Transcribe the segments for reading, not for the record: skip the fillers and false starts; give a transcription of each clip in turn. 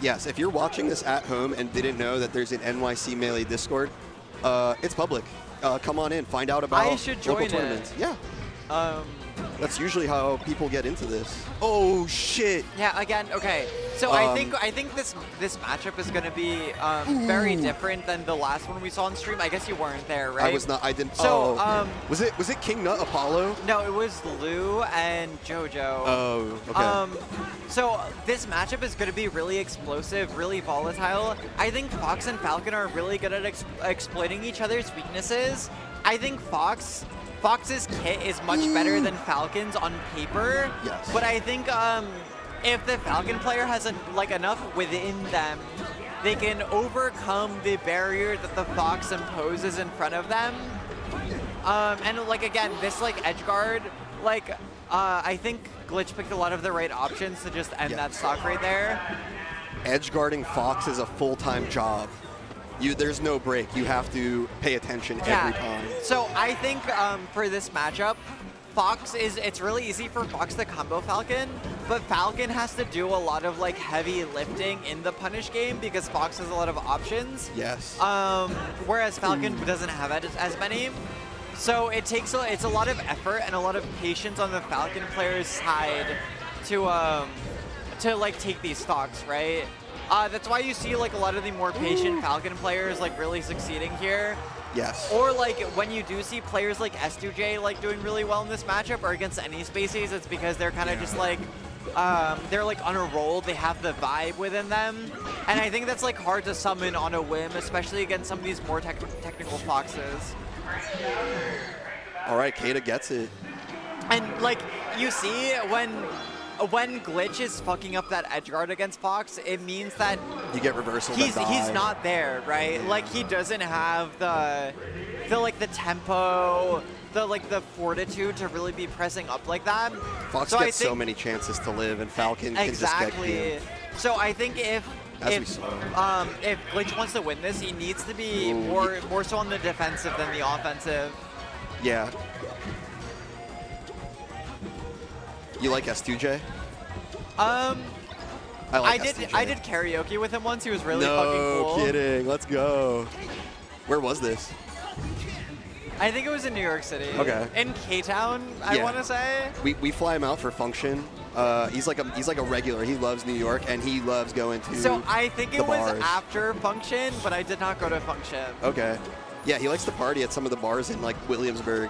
Yes, if you're watching this at home and didn't know that there's an NYC Melee Discord, it's public. Come on in, find out about I should join local tournaments. it. Yeah. That's usually how people get into this. Oh shit! Yeah, again, okay. So I think this matchup is going to be very different than the last one we saw on stream. I guess you weren't there, right? I was not. I didn't. So was it King Nut Apollo? No, it was Lou and JoJo. Oh, okay. So this matchup is going to be really explosive, really volatile. I think Fox and Falcon are really good at exploiting each other's weaknesses. I think Fox's kit is much better than Falcon's on paper. Yes. But I think if the Falcon player has enough within them, they can overcome the barrier that the Fox imposes in front of them. And again, this edge guard, I think Glitch picked a lot of the right options to just end that stock right there. Edge guarding Fox is a full-time job. There's no break. You have to pay attention every time. So I think for this matchup, it's really easy for Fox to combo Falcon, but Falcon has to do a lot of heavy lifting in the punish game because Fox has a lot of options. Yes. Whereas Falcon doesn't have as many. So it's a lot of effort and a lot of patience on the Falcon player's side to take these stocks, right? That's why you see a lot of the more patient Falcon players really succeeding here. Yes. Or when you do see players like S2J doing really well in this matchup or against any species, it's because they're kind of just they're on a roll. They have the vibe within them, and I think that's hard to summon on a whim, especially against some of these more technical Foxes. All right, K8A gets it. And you see when Glitch is fucking up that edge guard against Fox, it means that you get reversal. He's not there, right? He doesn't have the tempo, the fortitude to really be pressing up like that. Fox gets so many chances to live, and Falcon can just get killed. So I think if Glitch wants to win this, he needs to be more so on the defensive than the offensive. Yeah. You like S2J? I did karaoke with him once. He was really fucking cool. No kidding. Let's go. Where was this? I think it was in New York City. Okay. In K-Town, I want to say. We fly him out for function. He's like a regular. He loves New York and he loves going to So I think it was bars. after function, but I did not go to function. Okay. Yeah, he likes to party at some of the bars in Williamsburg.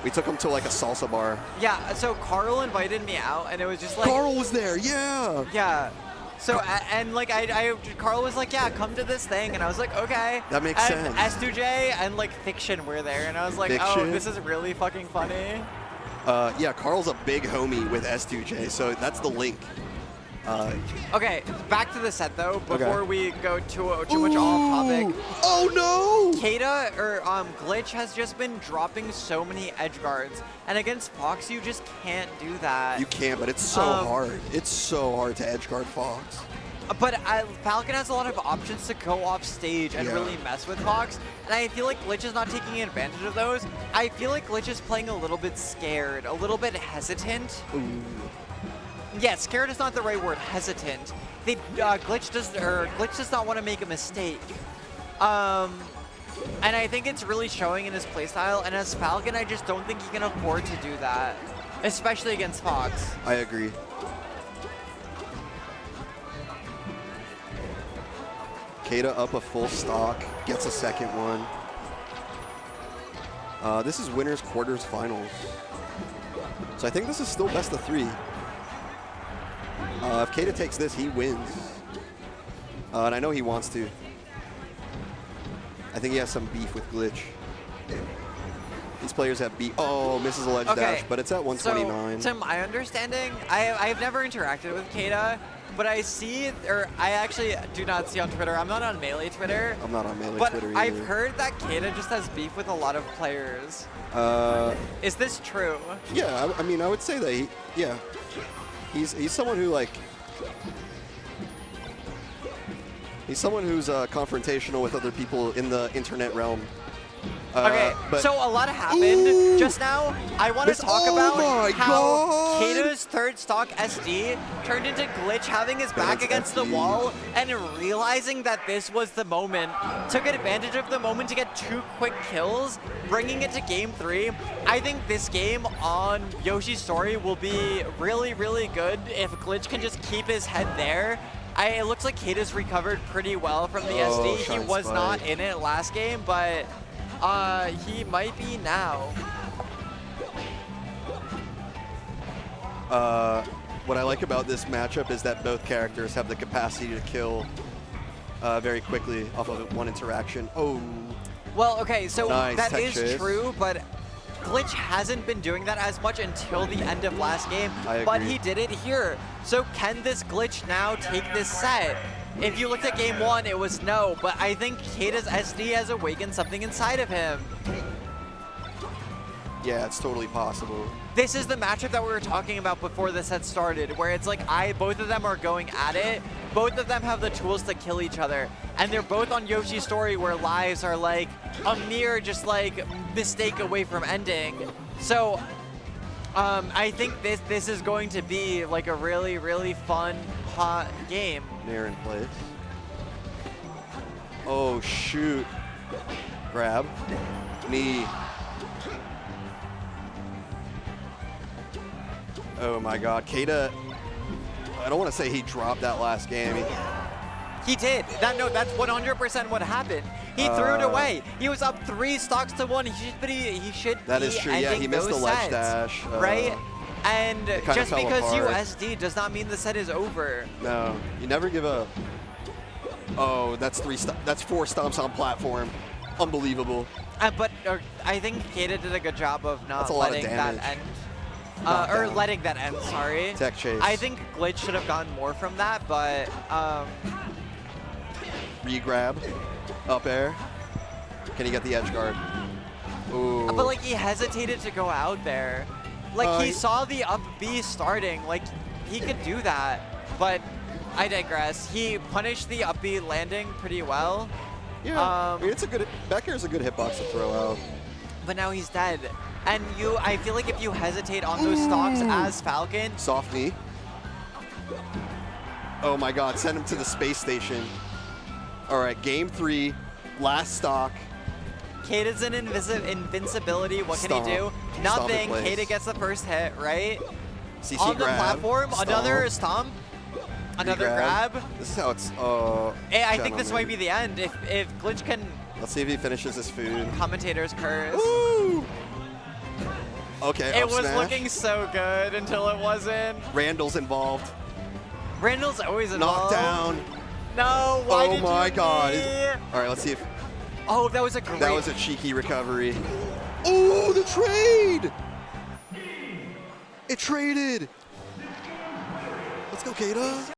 We took him to a salsa bar. Yeah, so Carl invited me out, and it was just Carl was there, yeah! Yeah. So, Carl was like, yeah, come to this thing, and I was like, okay. That makes sense. S2J and Fiction were there, and I was like, oh, this is really fucking funny. Yeah, Carl's a big homie with S2J, so that's the link. Okay, back to the set though, before we go too much off topic. Oh no! K8A, or Glitch has just been dropping so many edge guards, and against Fox you just can't do that. You can't, but it's so hard. It's so hard to edge guard Fox. But Falcon has a lot of options to go off stage and really mess with Fox, and I feel like Glitch is not taking advantage of those. I feel like Glitch is playing a little bit scared, a little bit hesitant. Ooh. Yeah, scared is not the right word. Hesitant. Glitch does not want to make a mistake. And I think it's really showing in his playstyle. And as Falcon, I just don't think he can afford to do that, especially against Fox. I agree. K8A up a full stock, gets a second one. This is winners quarters finals. So I think this is still best of 3. If K8A takes this, he wins. And I know he wants to. I think he has some beef with Glitch. These players have beef. Oh, misses a ledge dash, but it's at 129. So, to my understanding, I've never interacted with K8A, but I actually do not see on Twitter. I'm not on Melee Twitter. I'm not on Melee Twitter either. But I've heard that K8A just has beef with a lot of players. Is this true? Yeah, I mean, I would say that he's someone who he's someone who's confrontational with other people in the internet realm. Okay, but so a lot happened just now. I want to talk about how K8A's third stock SD turned into Glitch having his back against the wall and realizing that this was the moment. Took advantage of the moment to get 2 quick kills, bringing it to game 3. I think this game on Yoshi's Story will be really, really good if Glitch can just keep his head there. It looks like K8A's recovered pretty well from the SD. He was not in it last game, but he might be now. What I like about this matchup is that both characters have the capacity to kill very quickly off of one interaction. Oh. Well, okay, so nice that is chase. true, but Glitch hasn't been doing that as much until the end of last game, but he did it here. So can this Glitch now take this set? If you looked at game 1, it was no, but I think K8A's SD has awakened something inside of him. Yeah, it's totally possible. This is the matchup that we were talking about before the set started, where it's like both of them are going at it. Both of them have the tools to kill each other, and they're both on Yoshi's Story where lives are like a mere just like mistake away from ending. So I think this is going to be like a really, really fun, hot game. Nair in place. Oh, shoot. Grab. Knee. Oh my god, K8A, I don't want to say he dropped that last game. He did. That's 100% what happened. He threw it away. He was up 3 stocks to 1. He should that be is true. Yeah, he missed the ledge dash. Right? And just because apart. you SD does not mean the set is over. No, you never give up. Oh, that's 4 stomps on platform. Unbelievable. But I think K8A did a good job of not letting that end. Letting that end, sorry. Tech chase. I think Glitch should have gotten more from that, but re-grab, up air. Can he get the edge guard? Ooh. But like he hesitated to go out there. Like he saw the up B starting. Like he could do that, but I digress. He punished the up B landing pretty well. Yeah, I mean, it's a good. Back air is a good hitbox to throw out. But now he's dead. And I feel like if you hesitate on those stocks as Falcon. Soft knee. Oh my god, send him to the space station. All right, game 3, last stock. K8A's in invincibility. What can he do? Nothing. K8A gets the first hit, right? CC on the grab, platform, stomp. Another stomp. Another grab. This is how it's. I think this might be the end. If Glitch can. Let's see if he finishes his food. Commentator's curse. Woo! Okay, it was looking so good until it wasn't. Randall's involved. Randall's always involved. Knockdown. No, why did you? Oh my god. All right, let's see if. Oh, that was a great. That was a cheeky recovery. Oh, the trade! It traded. Let's go, K8A.